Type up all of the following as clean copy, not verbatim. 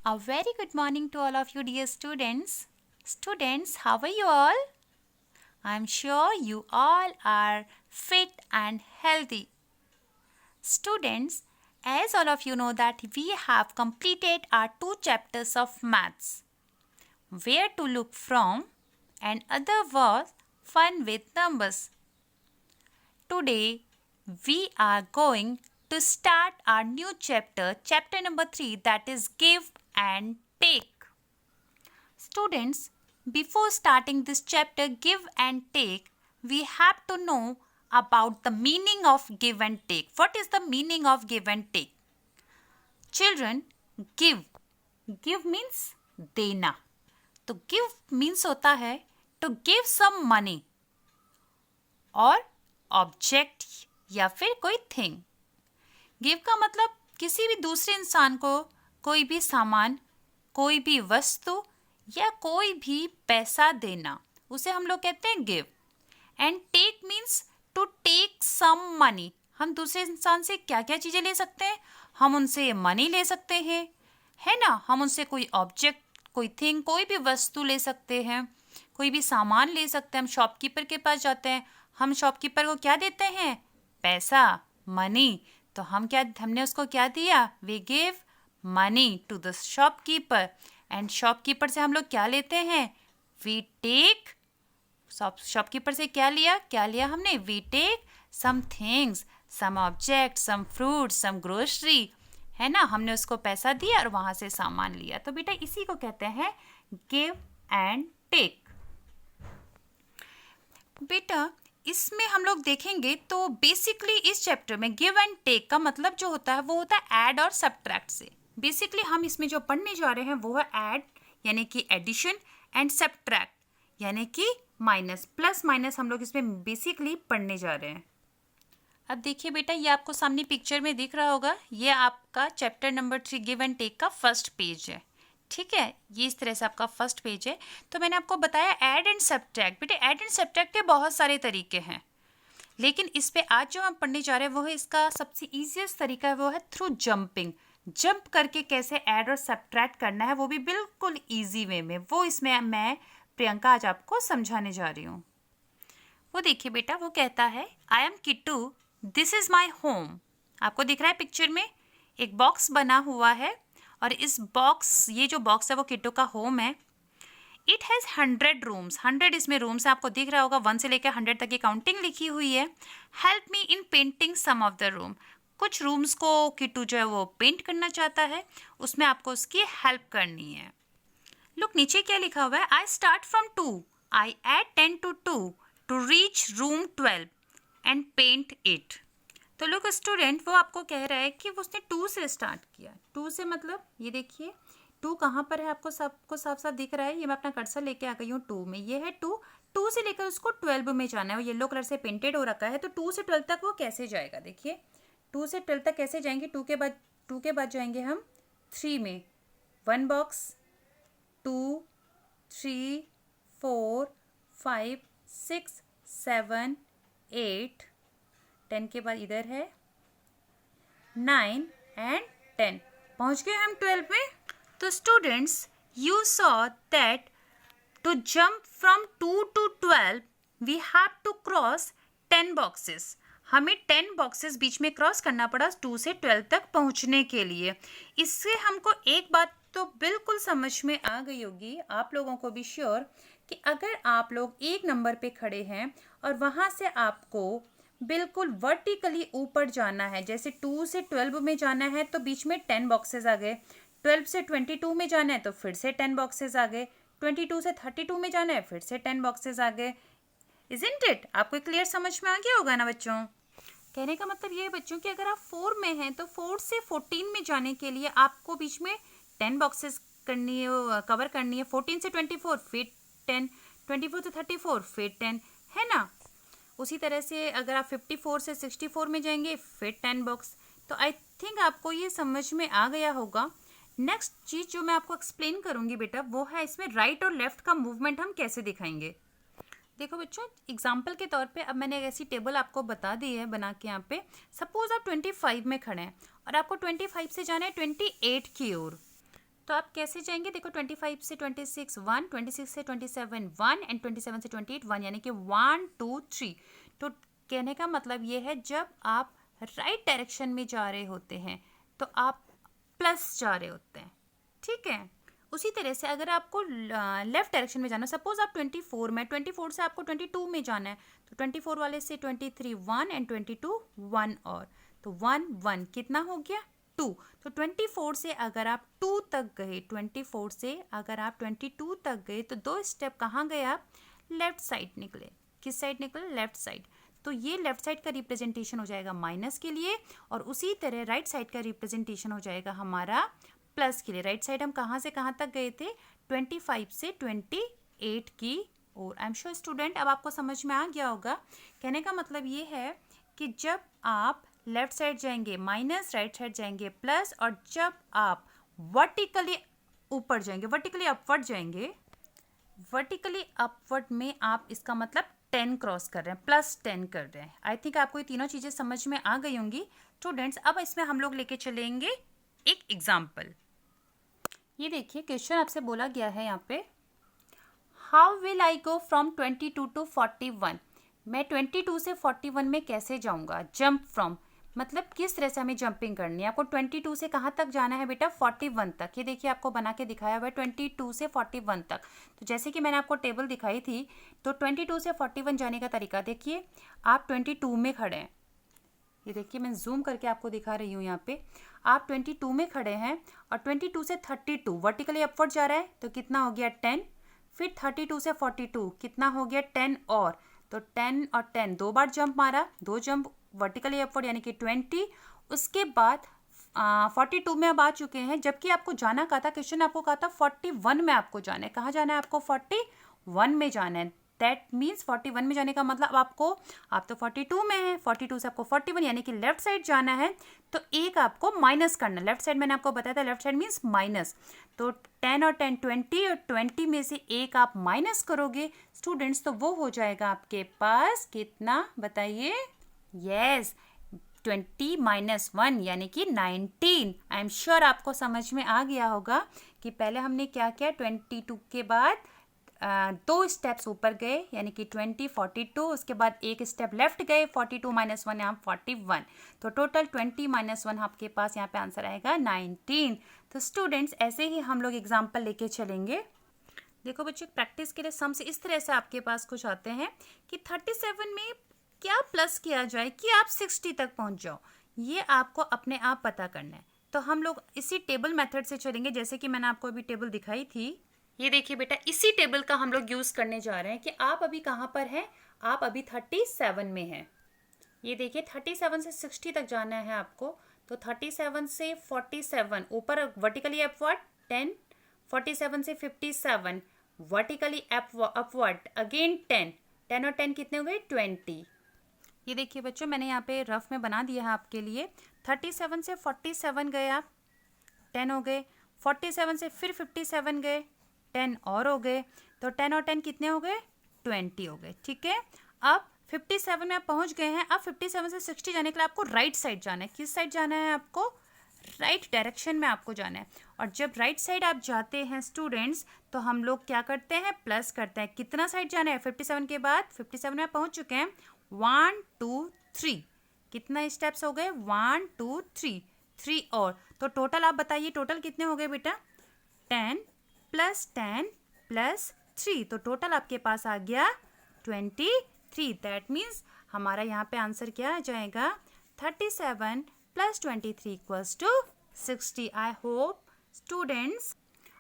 A very good morning to all of you, dear students. Students, how are you all? I'm sure you all are fit and healthy. Students, as all of you know that we have completed our 2 chapters of maths. Where to look from and other was fun with numbers. Today, we are going to start our new chapter, chapter number 3, that is give and take. Students, before starting this chapter give and take, we have to know about the meaning of give and take. What is the meaning of give and take? Children, give. Give means देना. तो give means होता है to give some money और object या फिर कोई thing. Give का मतलब किसी भी दूसरे इंसान को कोई भी सामान, कोई भी वस्तु या कोई भी पैसा देना, उसे हम लोग कहते हैं give. And take means to take some money. हम दूसरे इंसान से क्या क्या चीज़ें ले सकते हैं? हम उनसे मनी ले सकते हैं, है ना. हम उनसे कोई ऑब्जेक्ट, कोई थिंग, कोई भी वस्तु ले सकते हैं, कोई भी सामान ले सकते हैं. हम शॉपकीपर के पास जाते हैं, हम शॉपकीपर को क्या देते हैं? पैसा, मनी. तो हमने उसको क्या दिया? We give money to the shopkeeper. And shopkeeper से हम लोग क्या लेते हैं? We take. शॉपकीपर से क्या लिया हमने? We take some things, some object, some fruit, some grocery, है ना. हमने उसको पैसा दिया और वहाँ से सामान लिया. तो बेटा इसी को कहते हैं गिव एंड टेक. बेटा इसमें हम लोग देखेंगे तो बेसिकली इस चैप्टर में गिव एंड टेक का मतलब जो होता है वो होता है ऐड और सब्ट्रैक्ट से. बेसिकली हम इसमें जो पढ़ने जा रहे हैं वो है ऐड यानी कि एडिशन एंड सब्ट्रैक्ट यानी कि माइनस, प्लस माइनस हम लोग इसमें बेसिकली पढ़ने जा रहे हैं. अब देखिए बेटा, ये आपको सामने पिक्चर में दिख रहा होगा, ये आपका chapter number 3 give and take का फर्स्ट पेज है. ठीक है, ये इस तरह से आपका फर्स्ट पेज है. तो मैंने आपको बताया ऐड एंड सब्ट्रैक्ट. बेटे ऐड एंड सब्ट्रैक्ट के बहुत सारे तरीके हैं, लेकिन इस पे आज जो हम पढ़ने जा रहे हैं वो है, इसका सबसे ईजीएस्ट तरीका है वो है थ्रू जंपिंग. जंप करके कैसे ऐड और सब्ट्रैक्ट करना है वो भी बिल्कुल ईजी वे में, वो इसमें मैं प्रियंका आज आपको समझाने जा रही हूँ. वो देखिए बेटा, वो कहता है I am Kittu, this is my home. आपको दिख रहा है पिक्चर में एक बॉक्स बना हुआ है और इस बॉक्स, ये जो बॉक्स है वो किट्टू का होम है. It has 100 rooms. 100 इसमें रूम्स आपको दिख रहा होगा, 1 से लेकर 100 तक की काउंटिंग लिखी हुई है. Help me in painting some of the room. कुछ रूम्स को किट्टू जो है वो पेंट करना चाहता है, उसमें आपको उसकी हेल्प करनी है. लुक नीचे क्या लिखा हुआ है? I start from 2, I add 10 to 2 to reach room 12 and paint it. तो लोग स्टूडेंट वो आपको कह रहा है कि उसने 2 से स्टार्ट किया. 2 से मतलब ये देखिए 2 कहाँ पर है, आपको सबको साफ साफ दिख रहा है. ये मैं अपना कर्सर लेके आ गई हूँ 2 में. ये है 2 से लेकर उसको 12 में जाना है. वो येलो कलर से पेंटेड हो रखा है. तो 2 से 12 तक वो कैसे जाएगा? देखिए 2 से 12 तक कैसे जाएंगे? 2 के बाद जाएंगे हम 3 में. 1 बॉक्स, 2, 3, 4, 5, 6, 7, 8, 10 के बाद इधर है 9 एंड 10. पहुंच गए हम 12 में. तो students you saw that to jump from 2 to 12 we have to cross 10 boxes. हमें 10 बॉक्सेस बीच में क्रॉस करना पड़ा 2 से 12 तक पहुंचने के लिए. इससे हमको एक बात तो बिल्कुल समझ में आ गई होगी, आप लोगों को भी श्योर, कि अगर आप लोग एक नंबर पे खड़े हैं और वहाँ से आपको बिल्कुल वर्टिकली ऊपर जाना है, जैसे 2 से 12 में जाना है तो बीच में 10 बॉक्सेस आ गए. 12 से 22 में जाना है तो फिर से 10 बॉक्सेस आ गए. 22 से 32 में जाना है फिर से 10 बॉक्सेस आ गए. Isn't it? आपको क्लियर समझ में आ गया होगा ना बच्चों? कहने का मतलब ये है बच्चों कि अगर आप 4 में हैं तो 4 से 14 में जाने के लिए आपको बीच में 10 बॉक्सेस करनी है, कवर करनी है. 14 से 24 फिर 10, 24 से 34 फिर 10, है ना. उसी तरह से अगर आप 54 से 64 में जाएंगे फिर 10 बॉक्स. तो आई थिंक आपको ये समझ में आ गया होगा. नेक्स्ट चीज़ जो मैं आपको एक्सप्लेन करूँगी बेटा वो है इसमें राइट और लेफ्ट का मूवमेंट हम कैसे दिखाएंगे. देखो बच्चों, एग्जाम्पल के तौर पे अब मैंने एक ऐसी टेबल आपको बता दी है बना के यहाँ पे. सपोज आप 25 में खड़े हैं और आपको 25 से जाना है 28 की ओर. तो आप कैसे जाएंगे, देखो 25 से 26 1, 26 से 27 1 एंड 27 से 28 1, यानी कि 1 2 3। तो कहने का मतलब ये है जब आप राइट डायरेक्शन में जा रहे होते हैं तो आप प्लस जा रहे होते हैं, ठीक है। उसी तरह से अगर आपको लेफ्ट डायरेक्शन में जाना, सपोज आप 24 में, 24 से आपको 22 में जाना है, तो 24 वाले से 23 1 एंड 22 1 और, तो 1 1 कितना हो गया 2। तो 24 से अगर आप 2 तक गए, 24 से अगर आप 22 तक गए तो 2 स्टेप कहाँ गए आप, लेफ्ट साइड निकले। किस साइड निकले, लेफ्ट साइड। तो ये लेफ्ट साइड का रिप्रेजेंटेशन हो जाएगा माइनस के लिए, और उसी तरह राइट साइड का रिप्रेजेंटेशन हो जाएगा हमारा प्लस के लिए। राइट साइड हम कहाँ से कहाँ तक गए थे, 25 से 28 की ओर। आई एम श्योर स्टूडेंट अब आपको समझ में आ गया होगा। कहने का मतलब ये है कि जब आप लेफ्ट साइड जाएंगे माइनस, राइट साइड जाएंगे प्लस, और जब आप वर्टिकली ऊपर जाएंगे, वर्टिकली अपवर्ड जाएंगे, वर्टिकली अपवर्ड में आप इसका मतलब 10 क्रॉस कर रहे हैं, प्लस 10 कर रहे हैं। आई थिंक आपको ये तीनों चीज़ें समझ में आ गई होंगी स्टूडेंट्स। अब इसमें हम लोग लेके चलेंगे एक एग्जाम्पल। ये देखिए क्वेश्चन आपसे बोला गया है यहाँ पे, how will I go from 22 to 41। मैं 22 से 41 में कैसे जाऊँगा, जंप फ्रॉम, मतलब किस तरह से हमें जंपिंग करनी है। आपको 22 से कहाँ तक जाना है बेटा, 41 तक। ये देखिए आपको बना के दिखाया हुआ है 22 से 41 तक। तो जैसे कि मैंने आपको टेबल दिखाई थी, तो 22 से 41 जाने का तरीका देखिए, आप 22 में खड़े हैं, ये देखिए मैं जूम करके आपको दिखा रही हूँ यहाँ पे, आप 22 में खड़े हैं और 22 से 32 वर्टिकली अपवर्ड जा रहा है, तो कितना हो गया 10। फिर 32 से 42 कितना हो गया 10 और, तो 10 और 10 दो बार जंप मारा, दो जंप वर्टिकली अपवर्ड यानी कि 20। उसके बाद 42 में अब आ चुके हैं, जबकि आपको जाना कहा था, क्वेश्चन आपको कहा था 41 में आपको जाना है। कहाँ जाना है आपको, 41 में जाना है। दैट मीन्स 41 में जाने का मतलब आपको, आप तो 42 में हैं, 42 से आपको 41 यानी कि लेफ्ट साइड जाना है, तो एक आपको माइनस करना। लेफ्ट साइड मैंने आपको बताया था, लेफ्ट साइड मीन्स माइनस। तो 10 और 10 20, और 20 में से एक आप माइनस करोगे स्टूडेंट्स, तो वो हो जाएगा आपके पास कितना बताइए, यस 20 माइनस 1 यानी कि 19। आई एम श्योर आपको समझ में आ गया होगा कि पहले हमने क्या किया, 22 के बाद दो स्टेप्स ऊपर गए यानी कि 20 42, उसके बाद एक स्टेप लेफ्ट गए 42 माइनस 1 यहाँ 41, तो टोटल 20 माइनस 1 आपके पास यहाँ पे आंसर आएगा 19। तो स्टूडेंट्स ऐसे ही हम लोग एग्जाम्पल लेके चलेंगे। देखो बच्चों प्रैक्टिस के लिए सम्स इस तरह से आपके पास कुछ आते हैं कि 37 में क्या प्लस किया जाए कि आप 60 तक पहुंच जाओ, ये आपको अपने आप पता करना है। तो हम लोग इसी टेबल मेथड से चलेंगे, जैसे कि मैंने आपको अभी टेबल दिखाई थी। ये देखिए बेटा इसी टेबल का हम लोग यूज करने जा रहे हैं कि आप अभी कहाँ पर हैं, आप अभी 37 में हैं। ये देखिए 37 से 60 तक जाना है आपको, तो 37 से 47 ऊपर वर्टिकली अपवर्ड 10, 47 से 57 वर्टिकली अपवर्ड अगेन 10, 10 और 10 कितने हो गए 20। ये देखिए बच्चों मैंने यहाँ पे रफ में बना दिया है आपके लिए। 37 से 47 गए आप, 10 हो गए, 47 से फिर 57 गए, 10 और हो गए, तो 10 और 10 कितने हो गए 20 हो गए, ठीक है। अब 57 में आप पहुंच गए हैं। अब 57 से 60 जाने के लिए आपको राइट साइड जाना है। किस साइड जाना है आपको, राइट डायरेक्शन में आपको जाना है। और जब राइट साइड आप जाते हैं स्टूडेंट्स, तो हम लोग क्या करते हैं, प्लस करते हैं। कितना साइड जाना है, 57 के बाद 57 में आप पहुंच चुके हैं, 1 2 3, कितना स्टेप्स हो गए 1 2 3, 3 और, तो टोटल आप बताइए टोटल कितने हो गए बेटा 10 प्लस 10 प्लस 3, तो टोटल आपके पास आ गया 23। दैट मीन्स हमारा यहाँ पे आंसर क्या आ जाएगा 37 plus 23 equals to 60। I hope students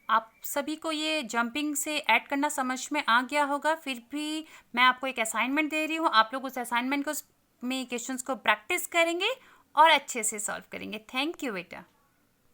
आप सभी को ये जंपिंग से ऐड करना समझ में आ गया होगा। फिर भी मैं आपको एक असाइनमेंट दे रही हूँ, आप लोग उस असाइनमेंट को में क्वेश्चंस को प्रैक्टिस करेंगे और अच्छे से सॉल्व करेंगे। थैंक यू बेटा।